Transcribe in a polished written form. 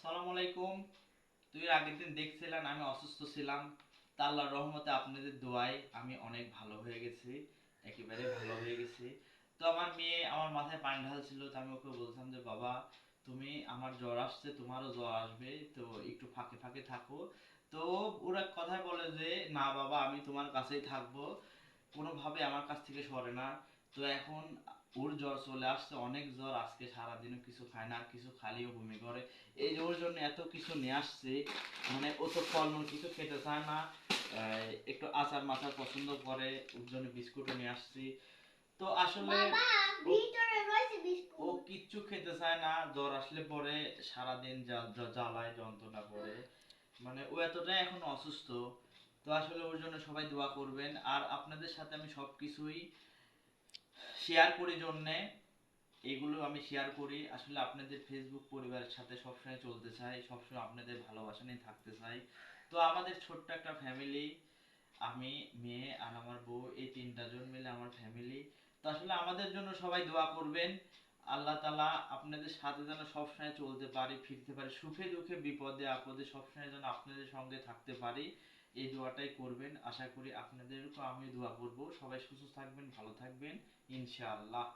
আসসালামু আলাইকুম। তুই আগের দিন দেখছিলেন আমি অসুস্থ ছিলাম, তা আল্লাহর রহমতে আপনাদের দোয়ায় আমি অনেক ভালো হয়ে গেছি, একেবারে ভালো হয়ে গেছি। তো আমার মেয়ে আমার মাথায় পানি ঢালছিল, তো আমি ওকে বলতাম যে বাবা তুমি, আমার জ্বর আসছে, তোমারও জ্বর আসবে, তো একটু ফাঁকে ফাঁকে থাকো। তো ওরা কথায় বলে যে না বাবা আমি তোমার কাছেই থাকবো, কোনোভাবে আমার কাছ থেকে সরে না। তো এখন ওর জ্বর চলে আসছে, অনেক জ্বর, আজকে সারাদিনও কিছু খায় না, আর কিছু খালিও বমি করে। এই যে ওর জন্য এত কিছু নিয়ে আসছে, মানে ও তো ফলমূল কিছু খেতে চায় না, একটু আচার মাচার পছন্দ করে, ওর জন্য বিস্কুটও নিয়ে আসছি। তো আসলে ও কিচ্ছু খেতে চায় না, জ্বর আসলে পরে সারাদিন জ্বালায় যন্ত্রণা করে, মানে ও এতটাই এখন অসুস্থ। তো আসলে ওর জন্য সবাই দোয়া করবেন, আর আপনাদের সাথে আমি সবকিছুই শেয়ার করি জন্যে, এগুলো আমি শেয়ার করি আসলে আপনাদের ফেসবুক পরিবারের সাথে সবসময় চলতে চাই, সবসময় আপনাদের ভালোবাসা নিয়ে থাকতে চাই। তো আমাদের ছোট্ট একটা ফ্যামিলি, আমি, মেয়ে আর আমার বউ, এই তিনটা জন মিলে আমার ফ্যামিলি। তো আসলে আমাদের জন্য সবাই দোয়া করবেন, আল্লাহ তাআলা আপনাদের সাথে যেন সবসময় চলতে পারি, ফিরতে পারি, সুখে দুঃখে বিপদে আপদে সবসময় যেন আপনাদের সঙ্গে থাকতে পারি, এই দোয়াটাই করবেন। আশা করি আপনাদেরকে আমি দোয়া করব, সবাই সুস্থ থাকবেন, ভালো থাকবেন, ইনশাআল্লাহ।